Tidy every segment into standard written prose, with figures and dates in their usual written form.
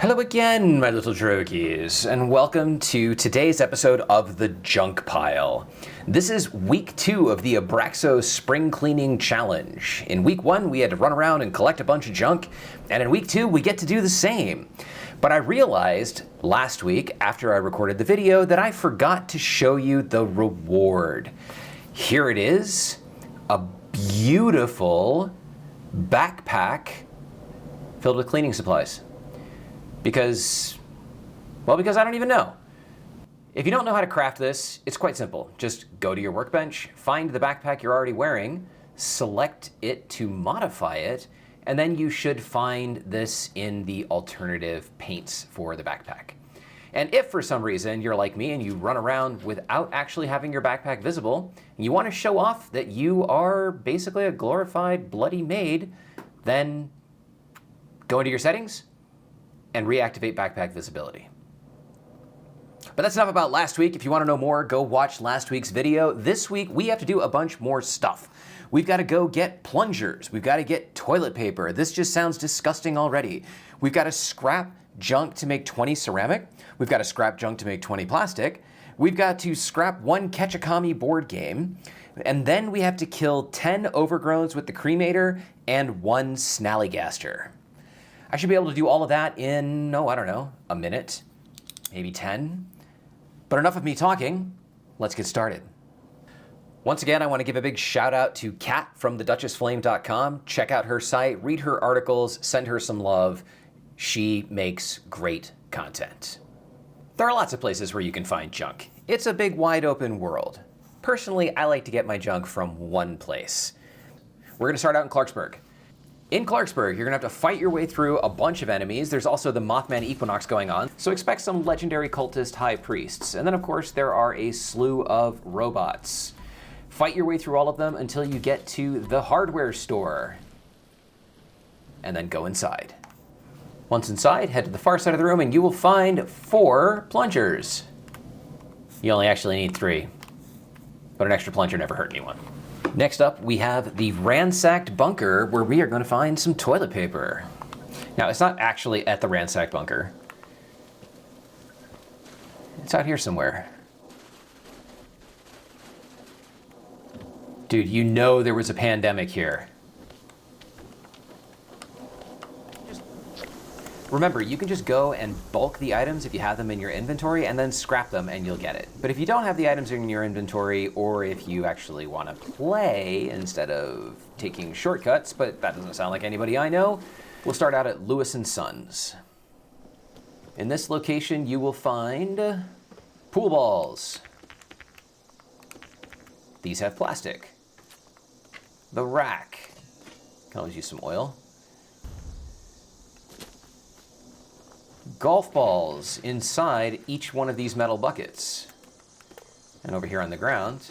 Hello again, my little drogies, and welcome to today's episode of The Junk Pile. This is week 2 of the Abraxo Spring Cleaning Challenge. In week 1, we had to run around and collect a bunch of junk, and in week 2, we get to do the same. But I realized last week, after I recorded the video, that I forgot to show you the reward. Here it is, a beautiful backpack filled with cleaning supplies. Because I don't even know. If you don't know how to craft this, it's quite simple. Just go to your workbench, find the backpack you're already wearing, select it to modify it, and then you should find this in the alternative paints for the backpack. And if for some reason you're like me and you run around without actually having your backpack visible, and you want to show off that you are basically a glorified bloody maid, then go into your settings and reactivate backpack visibility. But that's enough about last week. If you want to know more, go watch last week's video. This week, we have to do a bunch more stuff. We've got to go get plungers. We've got to get toilet paper. This just sounds disgusting already. We've got to scrap junk to make 20 ceramic. We've got to scrap junk to make 20 plastic. We've got to scrap 1 Catch the Commie board game. And then we have to kill 10 overgrowns with the Cremator and 1 Snallygaster. I should be able to do all of that in, a minute, maybe 10. But enough of me talking, let's get started. Once again, I want to give a big shout out to Kat from theduchessflame.com. Check out her site, read her articles, send her some love. She makes great content. There are lots of places where you can find junk. It's a big wide open world. Personally, I like to get my junk from one place. We're going to start out in Clarksburg. In Clarksburg, you're gonna have to fight your way through a bunch of enemies. There's also the Mothman Equinox going on, so expect some legendary cultist high priests. And then of course, there are a slew of robots. Fight your way through all of them until you get to the hardware store. And then go inside. Once inside, head to the far side of the room and you will find 4 plungers. You only actually need 3, but an extra plunger never hurt anyone. Next up, we have the ransacked bunker where we are going to find some toilet paper. Now, it's not actually at the ransacked bunker. It's out here somewhere. Dude, you know there was a pandemic here. Remember, you can just go and bulk the items if you have them in your inventory and then scrap them and you'll get it. But if you don't have the items in your inventory, or if you actually want to play instead of taking shortcuts, but that doesn't sound like anybody I know, we'll start out at Lewis & Sons. In this location, you will find pool balls. These have plastic. The rack. Can always use some oil. Golf balls inside each one of these metal buckets. And over here on the ground,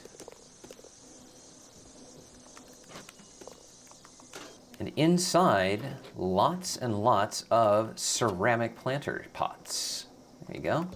and inside, lots and lots of ceramic planter pots. There you go.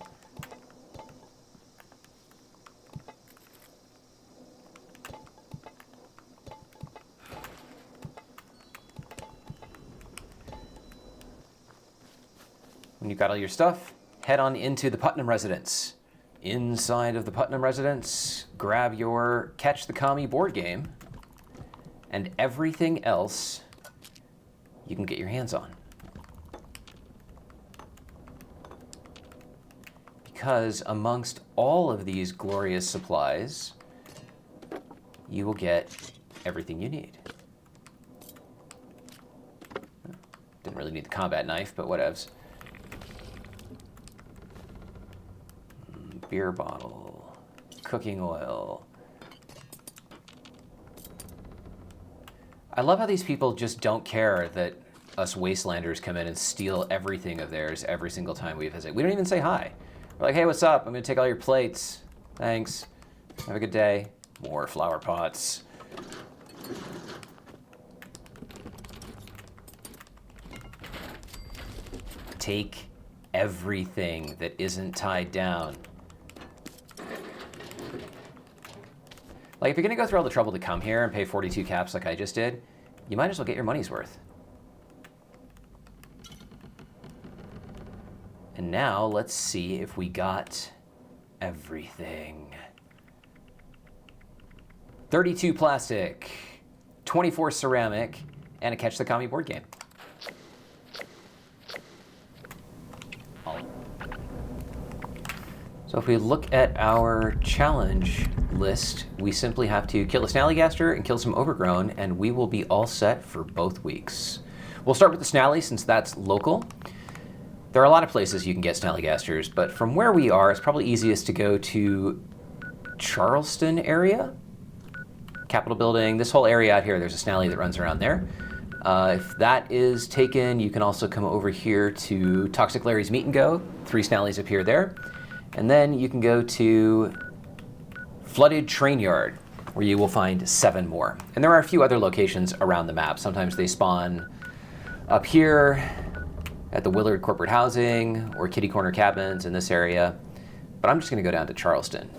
When you've got all your stuff, head on into the Putnam residence. Inside of the Putnam residence, grab your Catch the Commie board game and everything else you can get your hands on. Because amongst all of these glorious supplies, you will get everything you need. Didn't really need the combat knife, but whatevs. Beer bottle, cooking oil. I love how these people just don't care that us wastelanders come in and steal everything of theirs every single time we visit. We don't even say hi. We're like, hey, what's up? I'm gonna take all your plates. Thanks. Have a good day. More flower pots. Take everything that isn't tied down. Like, if you're gonna go through all the trouble to come here and pay 42 caps like I just did, you might as well get your money's worth. And now let's see if we got everything. 32 plastic, 24 ceramic, and a Catch the Commie board game. So if we look at our challenge list, we simply have to kill a Snallygaster and kill some Overgrown, and we will be all set for both weeks. We'll start with the Snally since that's local. There are a lot of places you can get Snallygasters, but from where we are, it's probably easiest to go to Charleston area. Capitol building, this whole area out here, there's a Snally that runs around there. If that is taken, you can also come over here to Toxic Larry's Meet and Go. 3 Snallys appear there. And then you can go to Flooded Train Yard, where you will find 7 more. And there are a few other locations around the map. Sometimes they spawn up here at the Willard Corporate Housing or Kitty Corner Cabins in this area. But I'm just gonna go down to Charleston.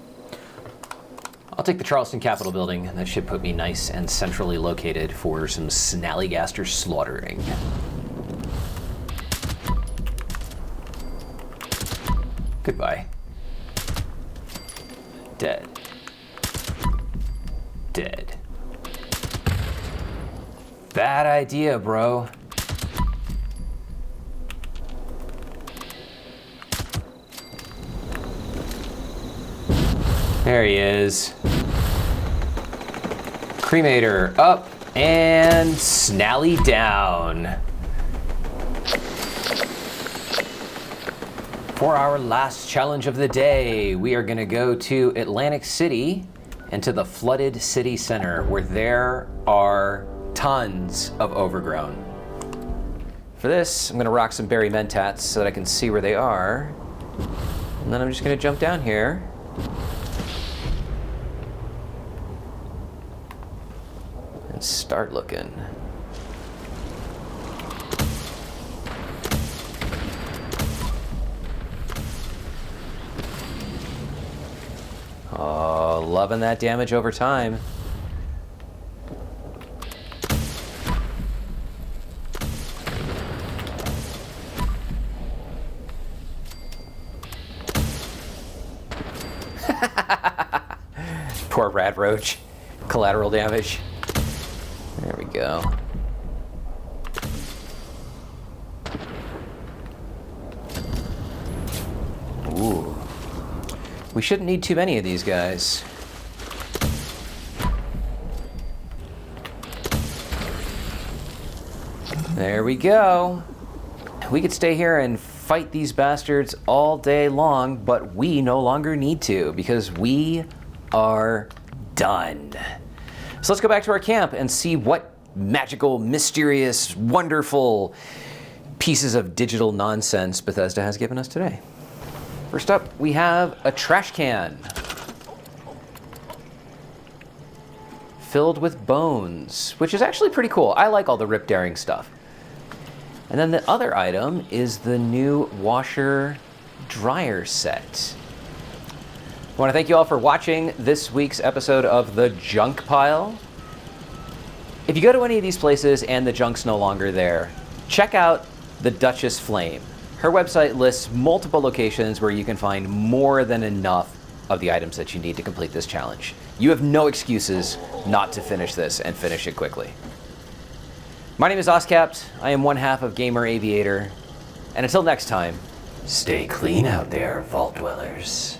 I'll take the Charleston Capitol building. That should put me nice and centrally located for some Snallygaster slaughtering. Goodbye. Dead. Dead. Bad idea, bro. There he is. Cremator up and Snally down. For our last challenge of the day, we are going to go to Atlantic City and to the flooded city center where there are tons of Overgrown. For this, I'm going to rock some berry mentats so that I can see where they are. And then I'm just going to jump down here. And start looking. Oh, loving that damage over time. Poor Rat Roach. Collateral damage. There we go. Ooh. We shouldn't need too many of these guys. There we go. We could stay here and fight these bastards all day long, but we no longer need to because we are done. So let's go back to our camp and see what magical, mysterious, wonderful pieces of digital nonsense Bethesda has given us today. First up, we have a trash can filled with bones, which is actually pretty cool. I like all the Rip Daring stuff. And then the other item is the new washer dryer set. I want to thank you all for watching this week's episode of The Junk Pile. If you go to any of these places and the junk's no longer there, check out the Duchess Flame. Her website lists multiple locations where you can find more than enough of the items that you need to complete this challenge. You have no excuses not to finish this and finish it quickly. My name is Oscapt. I am one half of Gamer Aviator. And until next time, stay clean out there, Vault Dwellers.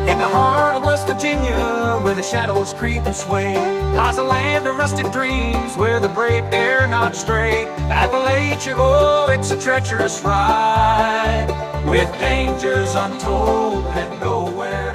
In the heart of West Virginia, where the shadows creep and sway, lies a land of rusted dreams, where the brave dare not stray. Appalachia, oh, it's a treacherous ride, with dangers untold and nowhere